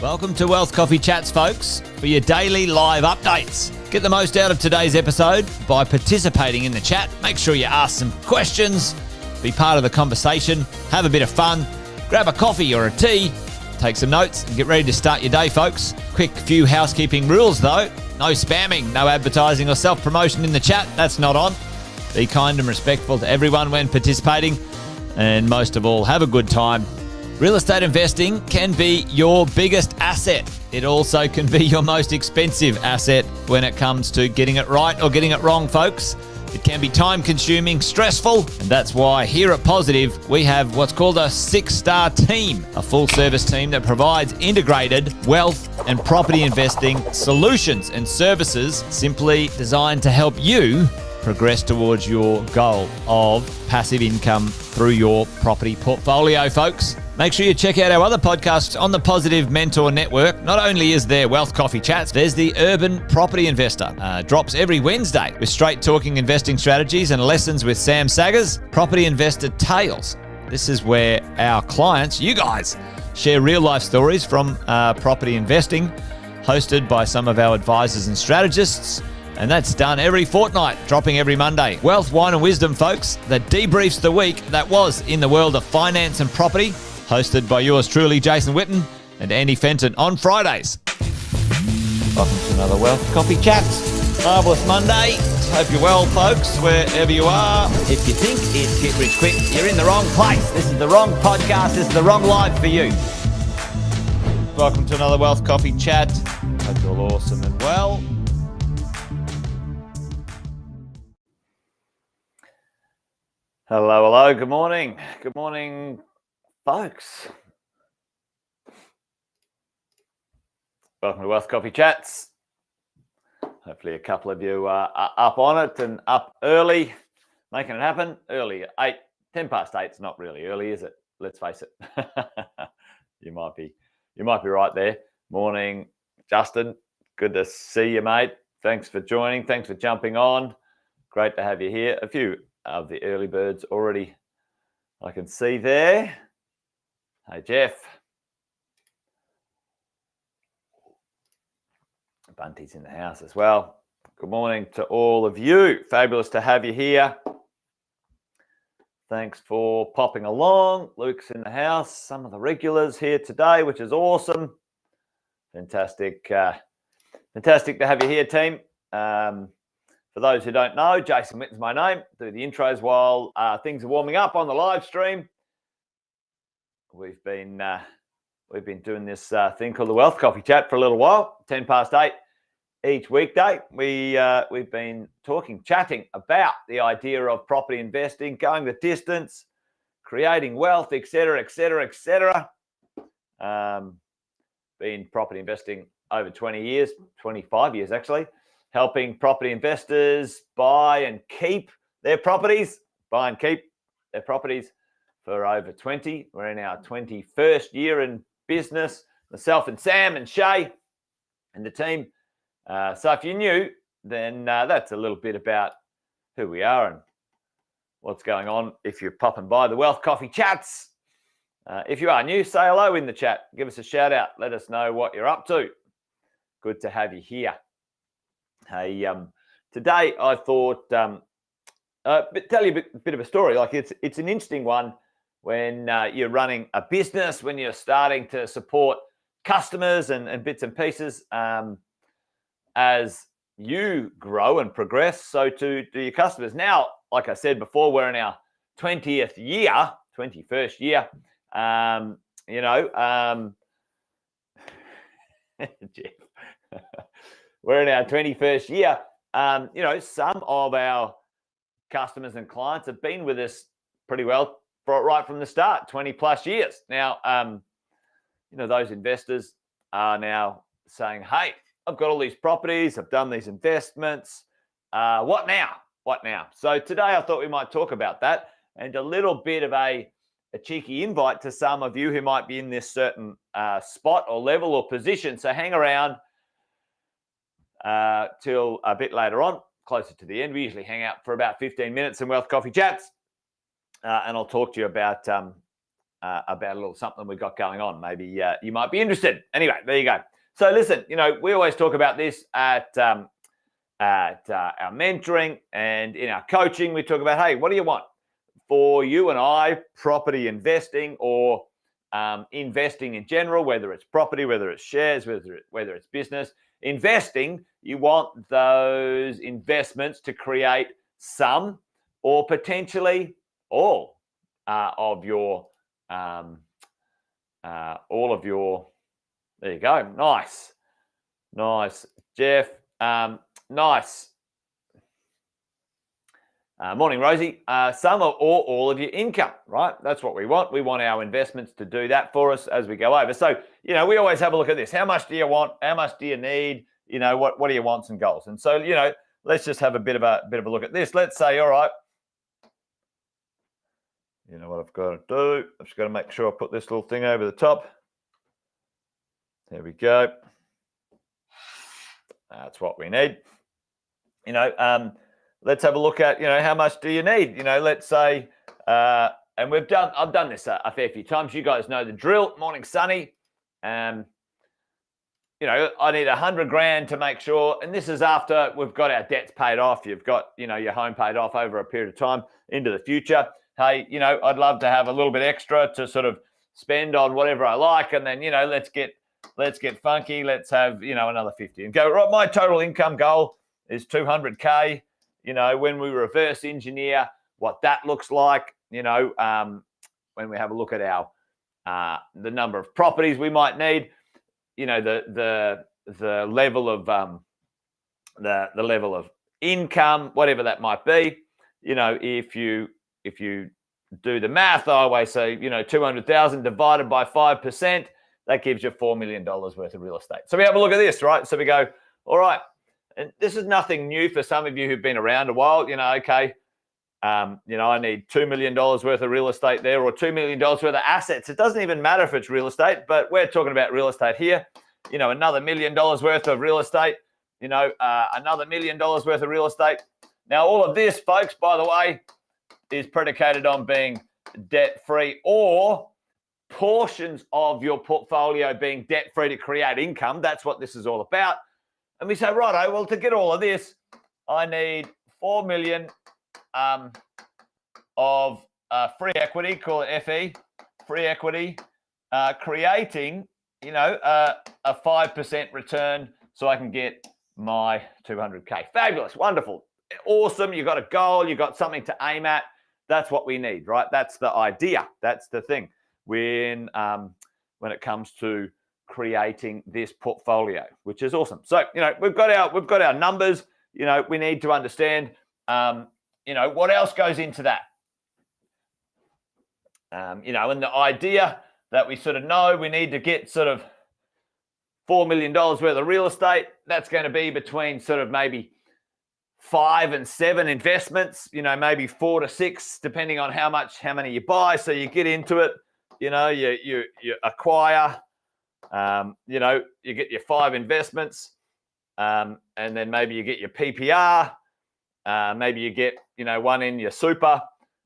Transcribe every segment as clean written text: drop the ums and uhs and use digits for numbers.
Welcome to Wealth Coffee Chats, folks, for your daily live updates. Get the most out of today's episode by participating in the chat. Make sure you ask some questions, be part of the conversation, have a bit of fun, grab a coffee or a tea, take some notes, and get ready to start your day, folks. Quick few housekeeping rules, though. No spamming, no advertising or self-promotion in the chat. That's not on. Be kind and respectful to everyone when participating. And most of all, have a good time. Real estate investing can be your biggest asset. It also can be your most expensive asset when it comes to getting it right or getting it wrong, folks. It can be time-consuming, stressful, and that's why here at Positive, we have what's called a 6-star team, a full-service team that provides integrated wealth and property investing solutions and services simply designed to help you progress towards your goal of passive income through your property portfolio, folks. Make sure you check out our other podcasts on the Positive Mentor Network. Not only is there Wealth Coffee Chats, there's the Urban Property Investor. Drops every Wednesday with straight talking investing strategies and lessons with Sam Saggers. Property Investor Tales. This is where our clients, you guys, share real life stories from property investing, hosted by some of our advisors and strategists. And that's done every fortnight, dropping every Monday. Wealth, Wine and Wisdom, folks, that debriefs the week that was in the world of finance and property, hosted by yours truly, Jason Witten and Andy Fenton on Fridays. Welcome to another Wealth Coffee Chats. Marvellous Monday. Hope you're well, folks, wherever you are. If you think it's Get Rich Quick, you're in the wrong place. This is the wrong podcast. This is the wrong live for you. Welcome to another Wealth Coffee Chat. Hope you're all awesome and well. Hello. Good morning. Good morning, folks. Welcome to Wealth Coffee Chats. Hopefully a couple of you are up on it and up early, making it happen. Early, 10 past 8 is not really early, is it? Let's face it. You might be right there. Morning, Justin. Good to see you, mate. Thanks for joining. Thanks for jumping on. Great to have you here. A few of the early birds already I can see there. Hey, Jeff. Bunty's in the house as well. Good morning to all of you. Fabulous to have you here. Thanks for popping along. Luke's in the house. Some of the regulars here today, which is awesome. Fantastic. Fantastic to have you here, team. For those who don't know, Jason Witten's my name. Do the intros while things are warming up on the live stream. We've been doing this thing called the Wealth Coffee Chat for a little while. 10 past 8 each weekday. We've been chatting about the idea of property investing, going the distance, creating wealth, etc. Been property investing over 20 years, 25 years actually. Helping property investors buy and keep their properties for over 20. We're in our 21st year in business, myself and Sam and Shay and the team. So if you're new, then that's a little bit about who we are and what's going on if you're popping by the Wealth Coffee Chats. If you are new, say hello in the chat. Give us a shout out. Let us know what you're up to. Good to have you here. Hey, today I thought tell you a bit of a story. Like it's an interesting one when you're running a business, when you're starting to support customers and bits and pieces. As you grow and progress, so too do your customers. Now, like I said before, we're in our 21st year. Jeff. We're in our 21st year. Some of our customers and clients have been with us pretty well right from the start, 20 plus years. Now, those investors are now saying, hey, I've got all these properties, I've done these investments. What now? So today I thought we might talk about that and a little bit of a cheeky invite to some of you who might be in this certain spot or level or position. So hang around till a bit later on, closer to the end. We usually hang out for about 15 minutes in Wealth Coffee Chats. And I'll talk to you about about a little something we've got going on. Maybe you might be interested. Anyway, there you go. So listen, we always talk about this at our mentoring and in our coaching. We talk about, hey, what do you want? For you and I, property investing or investing in general, whether it's property, whether it's shares, whether it's business. Investing, you want those investments to create some or potentially all of your, there you go. Nice, Jeff. Nice. Morning, Rosie. Some or all of your income, right? That's what we want. We want our investments to do that for us as we go over. So, we always have a look at this. How much do you want? How much do you need? What are your wants and goals? And so, let's just have a bit of a look at this. Let's say, all right, what I've got to do? I've just got to make sure I put this little thing over the top. There we go. That's what we need. Let's have a look at, how much do you need? Let's say, and I've done this a fair few times. You guys know the drill. Morning, Sunny. I need 100 grand to make sure, and this is after we've got our debts paid off. You've got, your home paid off over a period of time into the future. Hey, I'd love to have a little bit extra to sort of spend on whatever I like. And then, let's get funky. Let's have, another 50 and go, right. My total income goal is 200K. When we reverse engineer what that looks like, when we have a look at our the number of properties we might need, the level of the level of income, whatever that might be, if you do the math, I always say, 200,000 divided by 5%, that gives you $4 million worth of real estate. So we have a look at this, right? So we go, all right. And this is nothing new for some of you who've been around a while. Okay, I need $2 million worth of real estate there or $2 million worth of assets. It doesn't even matter if it's real estate, but we're talking about real estate here. Another $1 million worth of real estate, another $1 million worth of real estate. Now, all of this, folks, by the way, is predicated on being debt-free or portions of your portfolio being debt-free to create income. That's what this is all about. And we say, righto, well, to get all of this, I need 4 million of free equity, call it FE, free equity, creating, a 5% return so I can get my 200K. Fabulous, wonderful, awesome. You got a goal, you got something to aim at. That's what we need, right? That's the idea. That's the thing when it comes to creating this portfolio, which is awesome. So, we've got our numbers, we need to understand, what else goes into that? And the idea that we sort of know we need to get sort of $4 million worth of real estate. That's going to be between sort of maybe 5 and 7 investments, maybe 4 to 6, depending on how many you buy. So you get into it, you acquire, you get your 5 investments, and then maybe you get your PPR, maybe you get, one in your super,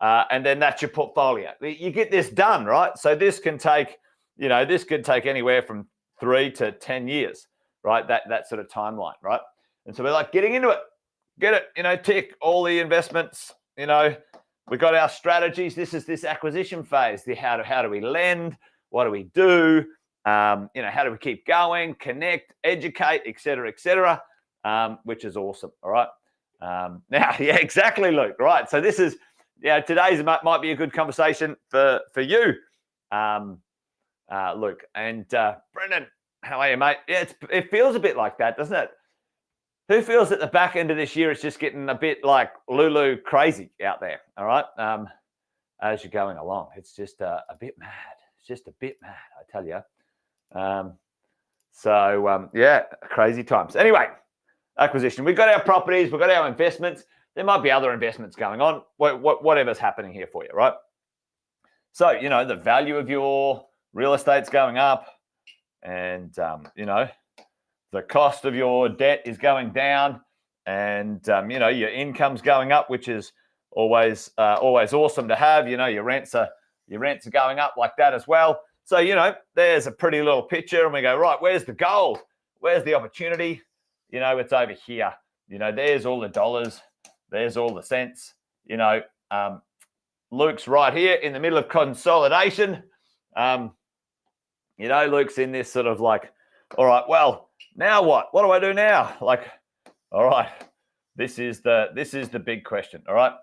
and then that's your portfolio. You get this done, right? So this can take, this could take anywhere from 3 to 10 years, right? That sort of timeline, right? And so we're like getting into it, get it, tick all the investments, we got our strategies. This is this acquisition phase. How do we lend? What do we do? How do we keep going, connect, educate, et cetera, which is awesome. All right. Now, yeah, exactly, Luke. Right. So this is, today's might be a good conversation for you, Luke. And Brendan, how are you, mate? Yeah, it feels a bit like that, doesn't it? Who feels at the back end of this year it's just getting a bit like Lulu crazy out there? All right. As you're going along, it's just a bit mad. It's just a bit mad, I tell you. Crazy times. Anyway, acquisition. We've got our properties, we've got our investments. There might be other investments going on, whatever's happening here for you, right? So, the value of your real estate's going up and, the cost of your debt is going down and, your income's going up, which is always awesome to have. Your rents are Your rents are going up like that as well. So, there's a pretty little picture, and we go, right, where's the gold? Where's the opportunity? It's over here. There's all the dollars. There's all the cents. Luke's right here in the middle of consolidation. Luke's in this sort of like, all right, well, now what? What do I do now? Like, all right, this is the big question. All right.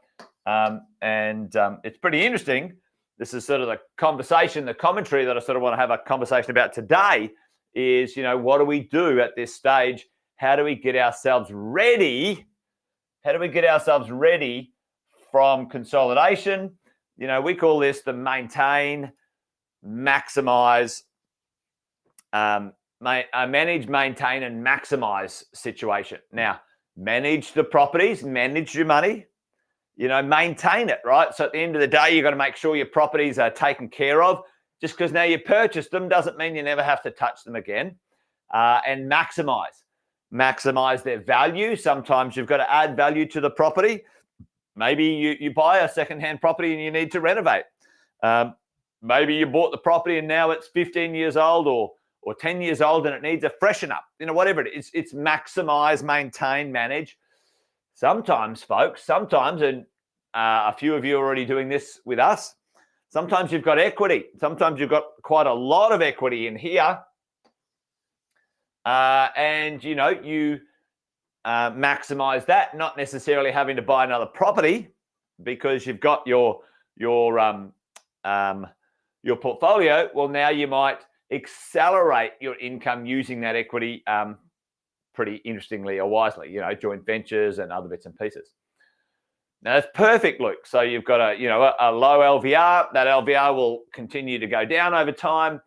It's pretty interesting. This is sort of the conversation, the commentary that I sort of want to have a conversation about today is, what do we do at this stage? How do we get ourselves ready? How do we get ourselves ready from consolidation? We call this the maintain, maximize, manage, maintain, and maximize situation. Now, manage the properties, manage your money, maintain it, right? So at the end of the day, you've got to make sure your properties are taken care of. Just because now you purchased them doesn't mean you never have to touch them again. And maximize their value. Sometimes you've got to add value to the property. Maybe you buy a secondhand property and you need to renovate. Maybe you bought the property and now it's 15 years old or 10 years old and it needs a freshen up. Whatever it is, it's maximize, maintain, manage. Sometimes, folks, and a few of you are already doing this with us, sometimes you've got equity. Sometimes you've got quite a lot of equity in here. And, you maximize that, not necessarily having to buy another property because you've got your portfolio. Well, now you might accelerate your income using that equity pretty interestingly or wisely, joint ventures and other bits and pieces. Now, that's perfect, Luke. So you've got a low LVR. That LVR will continue to go down over time.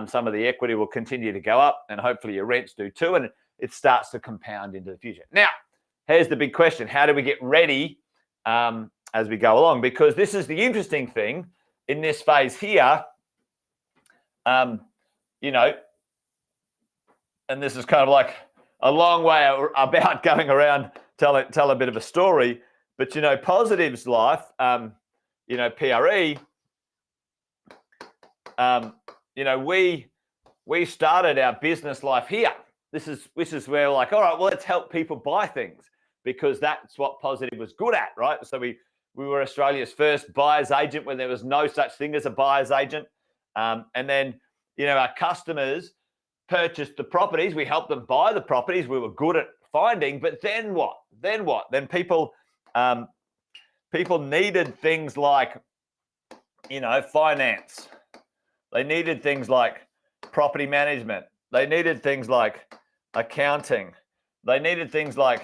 Some of the equity will continue to go up, and hopefully your rents do too, and it starts to compound into the future. Now, here's the big question. How do we get ready as we go along? Because this is the interesting thing in this phase here, and this is kind of like a long way about going around, tell a bit of a story. But, Positive's life, PRE, we started our business life here. This is where we're like, all right, well, let's help people buy things because that's what Positive was good at, right? So we were Australia's first buyer's agent when there was no such thing as a buyer's agent. And then, our customers purchased the properties. We helped them buy the properties. We were good at finding, but then what? Then people needed things like, finance. They needed things like property management. They needed things like accounting. They needed things like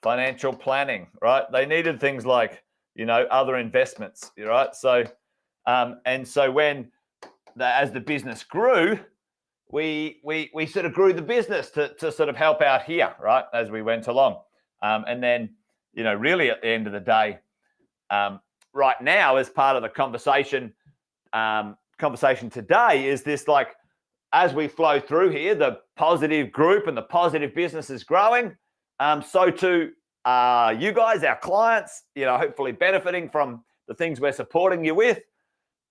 financial planning, right? They needed things like, other investments, right? So, and so as the business grew, we sort of grew the business to sort of help out here, right, as we went along. And then, really at the end of the day, right now, as part of the conversation today is this, like, as we flow through here, the Positive group and the Positive business is growing. So too you guys, our clients, hopefully benefiting from the things we're supporting you with.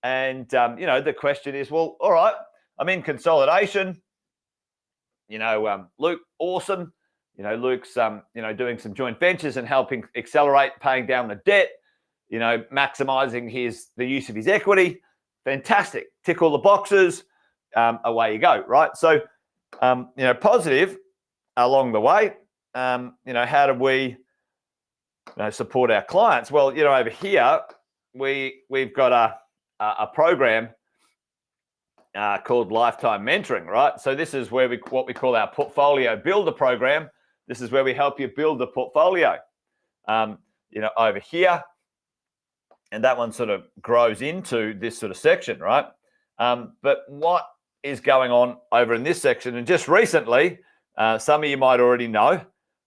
And, the question is, well, all right, I'm in consolidation. Luke, awesome. Luke's, doing some joint ventures and helping accelerate paying down the debt, maximizing the use of his equity. Fantastic. Tick all the boxes. Away you go, right? So, Positive along the way, how do we support our clients? Well, over here, we've got a program called Lifetime Mentoring, right? So this is where what we call our Portfolio Builder program. This is where we help you build the portfolio, over here. And that one sort of grows into this sort of section, right? But what is going on over in this section? And just recently, some of you might already know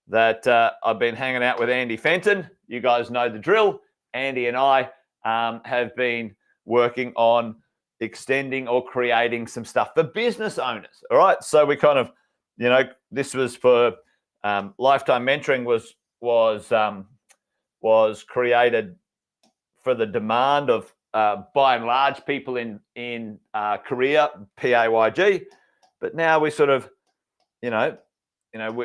that I've been hanging out with Andy Fenton. You guys know the drill. Andy and I have been working on extending or creating some stuff for business owners. All right. So we kind of, this was for Lifetime Mentoring was created for the demand of by and large people in Korea, PAYG, but now we sort of,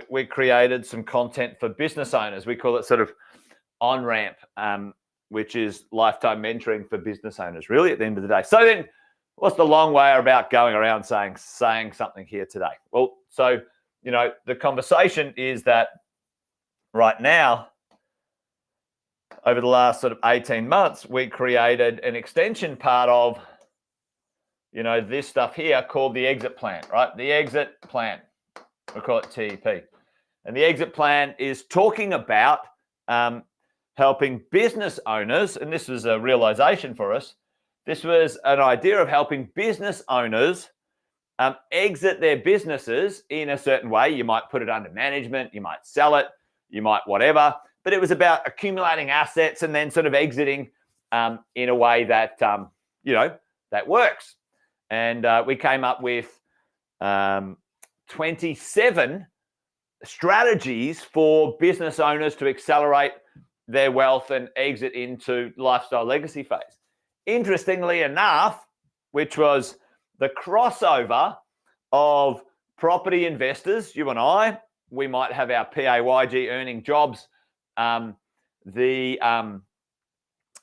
we created some content for business owners. We call it sort of on-ramp, which is lifetime mentoring for business owners, really, at the end of the day. So then what's the long way about going around saying something here today? Well, so, the conversation is that right now, over the last sort of 18 months, we created an extension part of, this stuff here called the exit plan, right? The exit plan, we call it TEP. And the exit plan is talking about helping business owners, and this was a realization for us. This was an idea of helping business owners exit their businesses in a certain way. You might put it under management, you might sell it, you might whatever, but it was about accumulating assets and then sort of exiting in a way that, that works. And we came up with 27 strategies for business owners to accelerate their wealth and exit into lifestyle legacy phase. Interestingly enough, which was the crossover of property investors, you and I, we might have our PAYG earning jobs. The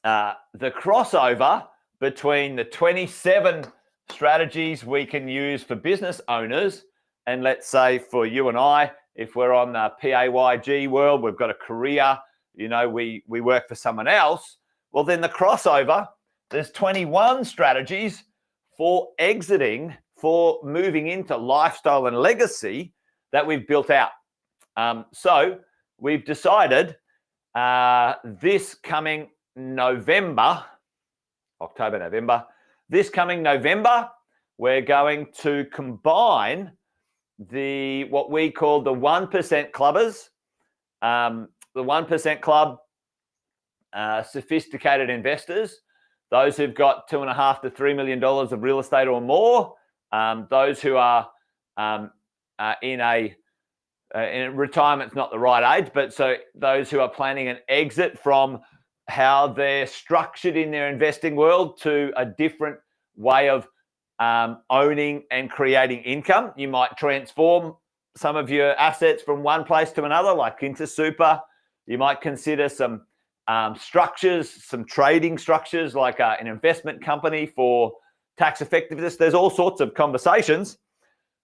crossover between the 27 strategies we can use for business owners, and let's say for you and I, if we're on the PAYG world, we've got a career, we work for someone else, well, then the crossover, there's 21 strategies for exiting, for moving into lifestyle and legacy that we've built out. So we've decided this coming November, this coming November, we're going to combine what we call the 1% clubbers, the 1% club, sophisticated investors, those who've got $2.5 to $3 million of real estate or more, those who are in retirement's not the right age, but so those who are planning an exit from how they're structured in their investing world to a different way of owning and creating income. You might transform some of your assets from one place to another, like into super. You might consider some structures, some trading structures, like an investment company for tax effectiveness. There's all sorts of conversations.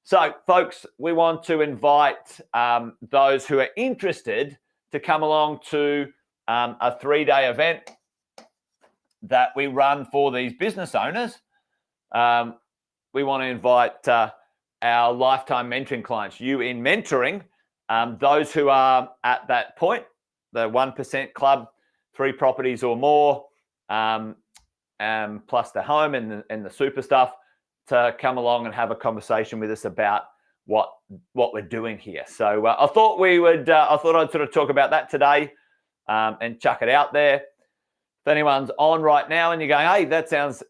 So, folks, we want to invite those who are interested to come along to a 3-day event that we run for these business owners. We want to invite our lifetime mentoring clients, you in mentoring, those who are at that point, the 1% club, 3 properties or more, plus the home and the super stuff, to come along and have a conversation with us about what we're doing here. So I thought I'd sort of talk about that today and chuck it out there. If anyone's on right now and you're going, hey, that sounds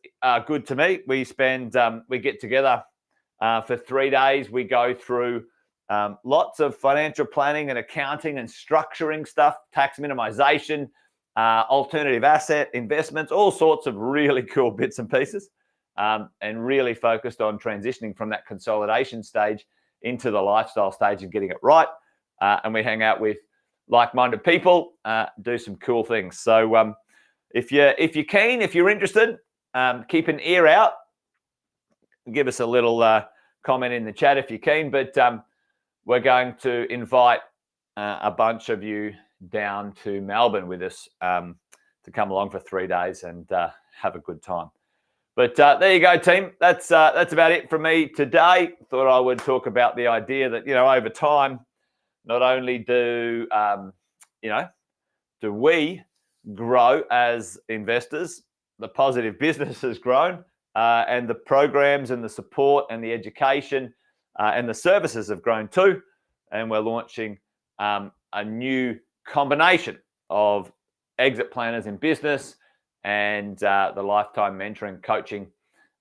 good to me. We get together for 3 days. We go through lots of financial planning and accounting and structuring stuff, tax minimization, alternative asset investments, all sorts of really cool bits and pieces, and really focused on transitioning from that consolidation stage into the lifestyle stage and getting it right. And we hang out with like-minded people, do some cool things. So if you're keen, if you're interested, keep an ear out. Give us a little comment in the chat if you're keen. But we're going to invite a bunch of you down to Melbourne with us to come along for 3 days and have a good time. But there you go, team. That's about it from me today. Thought I would talk about the idea that, over time, not only do we grow as investors, the positive business has grown, and the programs and the support and the education and the services have grown too. And we're launching a new combination of exit planners in business and the lifetime mentoring coaching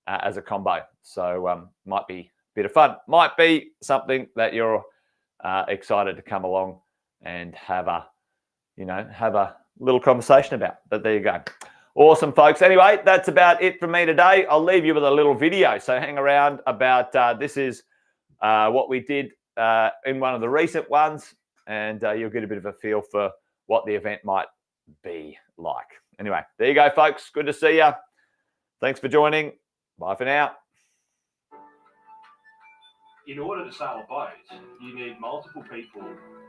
as a combo. So might be a bit of fun. Might be something that you're excited to come along and have a little conversation about. But there you go. Awesome, folks. Anyway, that's about it from me today. I'll leave you with a little video, so hang around. About this is what we did in one of the recent ones, and you'll get a bit of a feel for what the event might be like. Anyway, there you go, folks. Good to see you. Thanks for joining. Bye for now. In order to sail a boat, you need multiple people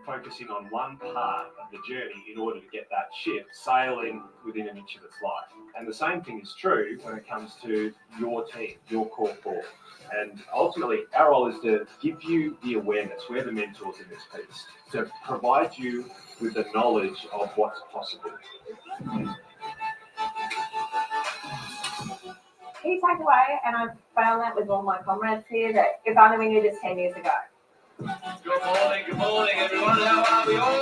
focusing on one part of the journey in order to get that ship sailing within an inch of its life. And the same thing is true when it comes to your team, your core four. And ultimately, our role is to give you the awareness. We're the mentors in this piece, to provide you with the knowledge of what's possible. Key takeaway, and I've found that with all my comrades here, that if only we knew this 10 years ago. Good morning, everyone. How are we all?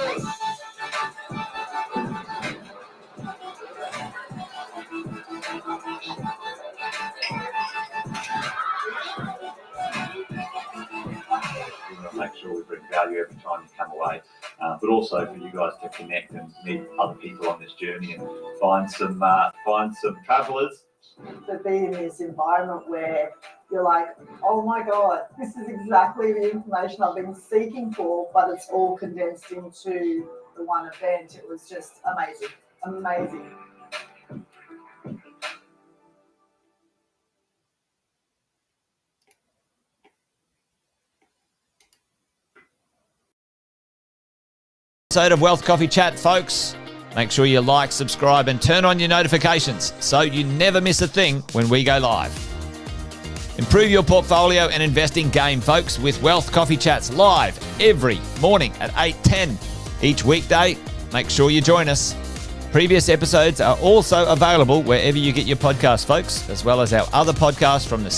Make sure we bring value every time you come away, but also for you guys to connect and meet other people on this journey and find some travellers. To be in this environment where you're like, oh my God, this is exactly the information I've been seeking for, but it's all condensed into the one event. It was just amazing, amazing. Episode of Wealth Coffee Chat, folks. Make sure you like, subscribe, and turn on your notifications so you never miss a thing when we go live. Improve your portfolio and investing game, folks, with Wealth Coffee Chats live every morning at 8:10 each weekday. Make sure you join us. Previous episodes are also available wherever you get your podcasts, folks, as well as our other podcasts from the